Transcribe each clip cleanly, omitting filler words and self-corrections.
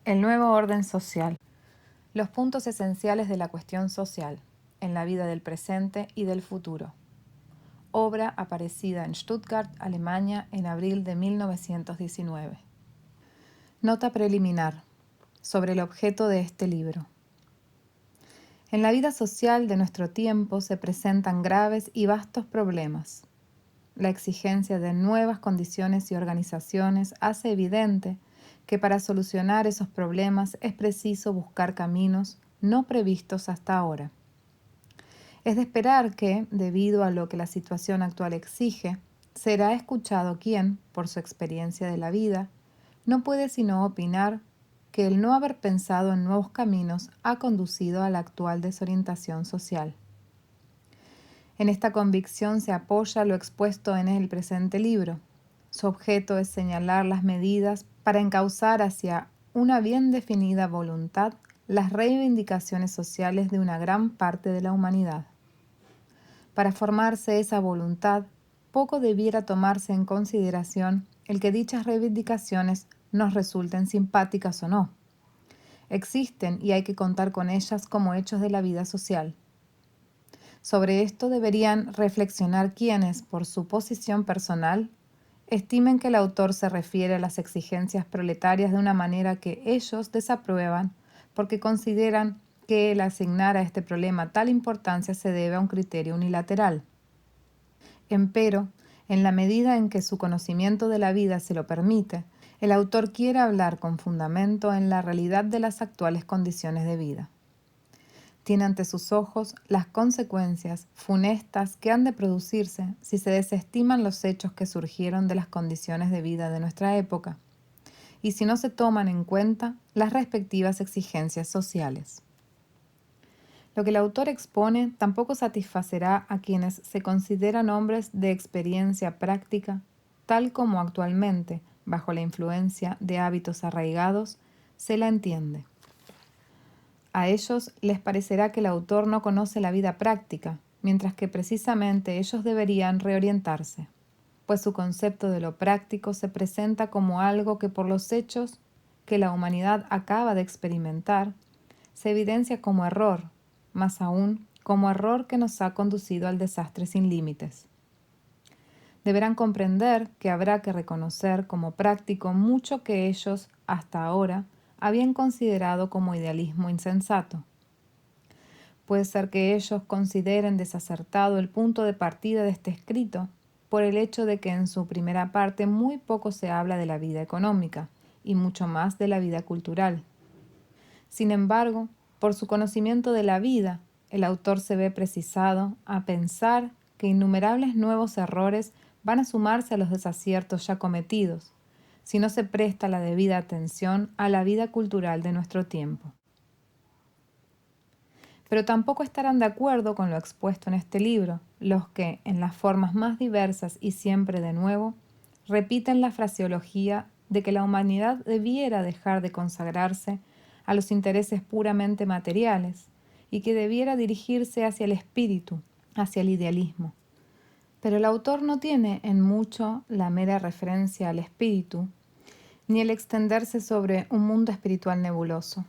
El nuevo orden social. Los puntos esenciales de la cuestión social, en la vida del presente y del futuro. Obra aparecida en Stuttgart, Alemania, en abril de 1919. Nota preliminar sobre el objeto de este libro. En la vida social de nuestro tiempo se presentan graves y vastos problemas. La exigencia de nuevas condiciones y organizaciones hace evidente que para solucionar esos problemas es preciso buscar caminos no previstos hasta ahora. Es de esperar que, debido a lo que la situación actual exige, será escuchado quien, por su experiencia de la vida, no puede sino opinar que el no haber pensado en nuevos caminos ha conducido a la actual desorientación social. En esta convicción se apoya lo expuesto en el presente libro. Su objeto es señalar las medidas para encauzar hacia una bien definida voluntad las reivindicaciones sociales de una gran parte de la humanidad. Para formarse esa voluntad, poco debiera tomarse en consideración el que dichas reivindicaciones nos resulten simpáticas o no. Existen y hay que contar con ellas como hechos de la vida social. Sobre esto deberían reflexionar quienes, por su posición personal, estimen que el autor se refiere a las exigencias proletarias de una manera que ellos desaprueban porque consideran que el asignar a este problema tal importancia se debe a un criterio unilateral. Empero, en la medida en que su conocimiento de la vida se lo permite, el autor quiere hablar con fundamento en la realidad de las actuales condiciones de vida. Tiene ante sus ojos las consecuencias funestas que han de producirse si se desestiman los hechos que surgieron de las condiciones de vida de nuestra época, y si no se toman en cuenta las respectivas exigencias sociales. Lo que el autor expone tampoco satisfacerá a quienes se consideran hombres de experiencia práctica, tal como actualmente, bajo la influencia de hábitos arraigados, se la entiende. A ellos les parecerá que el autor no conoce la vida práctica, mientras que precisamente ellos deberían reorientarse, pues su concepto de lo práctico se presenta como algo que por los hechos que la humanidad acaba de experimentar, se evidencia como error, más aún como error que nos ha conducido al desastre sin límites. Deberán comprender que habrá que reconocer como práctico mucho que ellos, hasta ahora, habían considerado como idealismo insensato. Puede ser que ellos consideren desacertado el punto de partida de este escrito por el hecho de que en su primera parte muy poco se habla de la vida económica y mucho más de la vida cultural. Sin embargo, por su conocimiento de la vida, el autor se ve precisado a pensar que innumerables nuevos errores van a sumarse a los desaciertos ya cometidos, si no se presta la debida atención a la vida cultural de nuestro tiempo. Pero tampoco estarán de acuerdo con lo expuesto en este libro los que, en las formas más diversas y siempre de nuevo, repiten la fraseología de que la humanidad debiera dejar de consagrarse a los intereses puramente materiales y que debiera dirigirse hacia el espíritu, hacia el idealismo. Pero el autor no tiene en mucho la mera referencia al espíritu, ni el extenderse sobre un mundo espiritual nebuloso.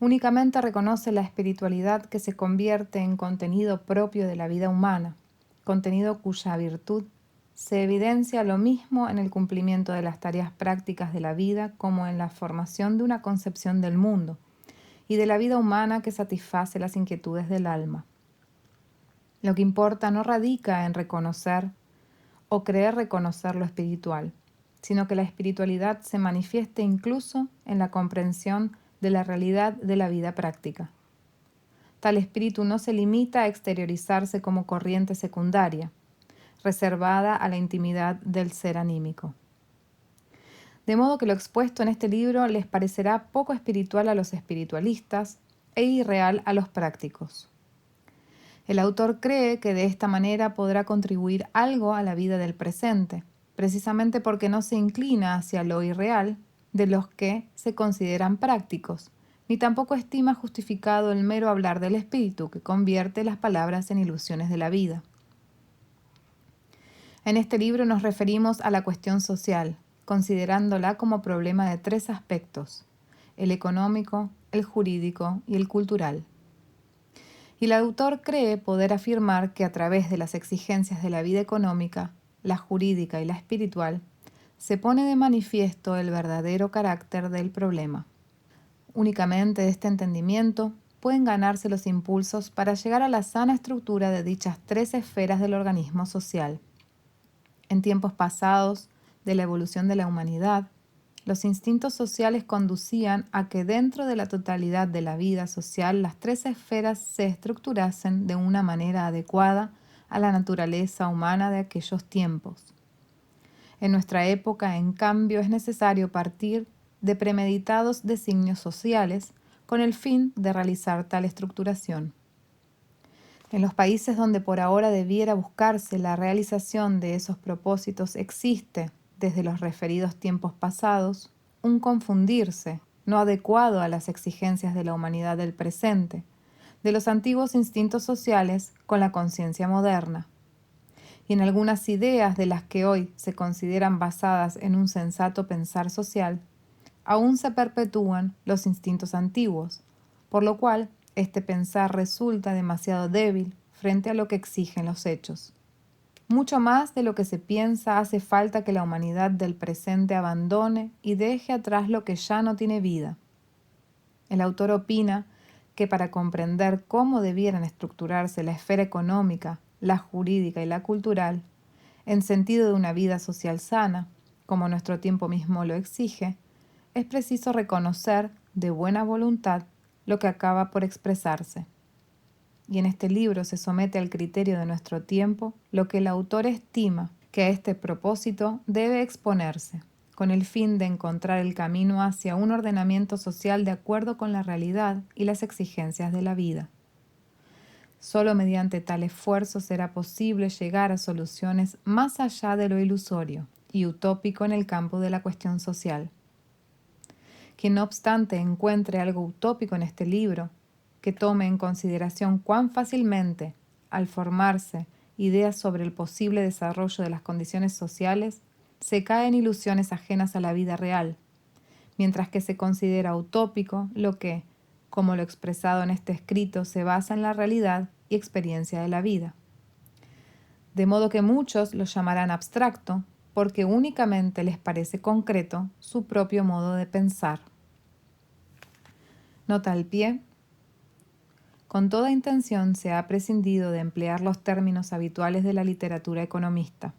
Únicamente reconoce la espiritualidad que se convierte en contenido propio de la vida humana, contenido cuya virtud se evidencia lo mismo en el cumplimiento de las tareas prácticas de la vida como en la formación de una concepción del mundo y de la vida humana que satisface las inquietudes del alma. Lo que importa no radica en reconocer o creer reconocer lo espiritual, sino que la espiritualidad se manifieste incluso en la comprensión de la realidad de la vida práctica. Tal espíritu no se limita a exteriorizarse como corriente secundaria, reservada a la intimidad del ser anímico. De modo que lo expuesto en este libro les parecerá poco espiritual a los espiritualistas e irreal a los prácticos. El autor cree que de esta manera podrá contribuir algo a la vida del presente, precisamente porque no se inclina hacia lo irreal de los que se consideran prácticos, ni tampoco estima justificado el mero hablar del espíritu que convierte las palabras en ilusiones de la vida. En este libro nos referimos a la cuestión social, considerándola como problema de tres aspectos: el económico, el jurídico y el cultural. Y el autor cree poder afirmar que a través de las exigencias de la vida económica, la jurídica y la espiritual, se pone de manifiesto el verdadero carácter del problema. Únicamente de este entendimiento pueden ganarse los impulsos para llegar a la sana estructura de dichas tres esferas del organismo social. En tiempos pasados de la evolución de la humanidad, los instintos sociales conducían a que dentro de la totalidad de la vida social las tres esferas se estructurasen de una manera adecuada a la naturaleza humana de aquellos tiempos. En nuestra época, en cambio, es necesario partir de premeditados designios sociales con el fin de realizar tal estructuración. En los países donde por ahora debiera buscarse la realización de esos propósitos existe, desde los referidos tiempos pasados, un confundirse no adecuado a las exigencias de la humanidad del presente, de los antiguos instintos sociales con la conciencia moderna. Y en algunas ideas de las que hoy se consideran basadas en un sensato pensar social, aún se perpetúan los instintos antiguos, por lo cual este pensar resulta demasiado débil frente a lo que exigen los hechos. Mucho más de lo que se piensa hace falta que la humanidad del presente abandone y deje atrás lo que ya no tiene vida. El autor opina que para comprender cómo debieran estructurarse la esfera económica, la jurídica y la cultural, en sentido de una vida social sana, como nuestro tiempo mismo lo exige, es preciso reconocer de buena voluntad lo que acaba por expresarse. Y en este libro se somete al criterio de nuestro tiempo lo que el autor estima que a este propósito debe exponerse, con el fin de encontrar el camino hacia un ordenamiento social de acuerdo con la realidad y las exigencias de la vida. Solo mediante tal esfuerzo será posible llegar a soluciones más allá de lo ilusorio y utópico en el campo de la cuestión social. Quien no obstante encuentre algo utópico en este libro, que tome en consideración cuán fácilmente, al formarse ideas sobre el posible desarrollo de las condiciones sociales, se cae en ilusiones ajenas a la vida real, mientras que se considera utópico lo que, como lo expresado en este escrito, se basa en la realidad y experiencia de la vida. De modo que muchos lo llamarán abstracto, porque únicamente les parece concreto su propio modo de pensar. Nota al pie. Con toda intención se ha prescindido de emplear los términos habituales de la literatura economista.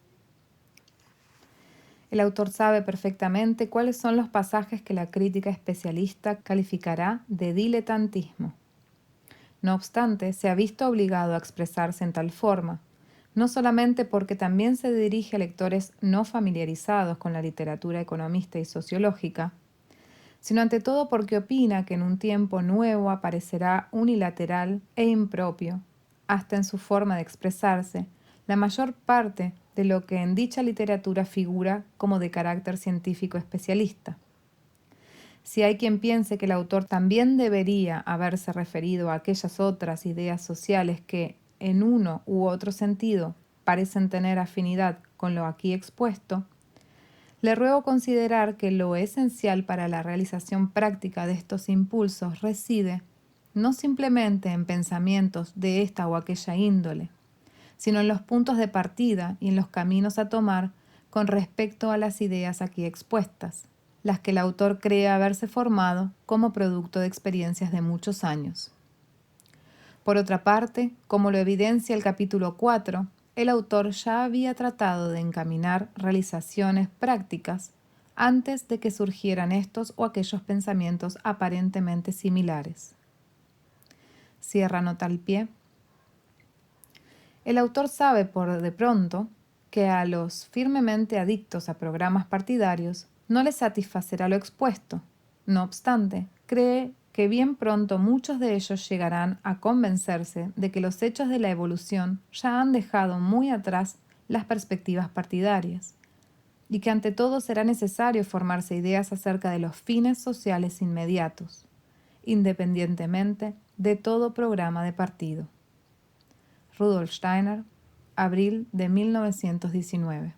El autor sabe perfectamente cuáles son los pasajes que la crítica especialista calificará de diletantismo. No obstante, se ha visto obligado a expresarse en tal forma, no solamente porque también se dirige a lectores no familiarizados con la literatura economista y sociológica, sino ante todo porque opina que en un tiempo nuevo aparecerá unilateral e impropio, hasta en su forma de expresarse, la mayor parte de lo que en dicha literatura figura como de carácter científico especialista. Si hay quien piense que el autor también debería haberse referido a aquellas otras ideas sociales que, en uno u otro sentido, parecen tener afinidad con lo aquí expuesto, le ruego considerar que lo esencial para la realización práctica de estos impulsos reside no simplemente en pensamientos de esta o aquella índole, sino en los puntos de partida y en los caminos a tomar con respecto a las ideas aquí expuestas, las que el autor cree haberse formado como producto de experiencias de muchos años. Por otra parte, como lo evidencia el capítulo 4, el autor ya había tratado de encaminar realizaciones prácticas antes de que surgieran estos o aquellos pensamientos aparentemente similares. Cierra nota al pie. El autor sabe por de pronto que a los firmemente adictos a programas partidarios no les satisfacerá lo expuesto. No obstante, cree que bien pronto muchos de ellos llegarán a convencerse de que los hechos de la evolución ya han dejado muy atrás las perspectivas partidarias, y que ante todo será necesario formarse ideas acerca de los fines sociales inmediatos, independientemente de todo programa de partido. Rudolf Steiner, abril de 1919.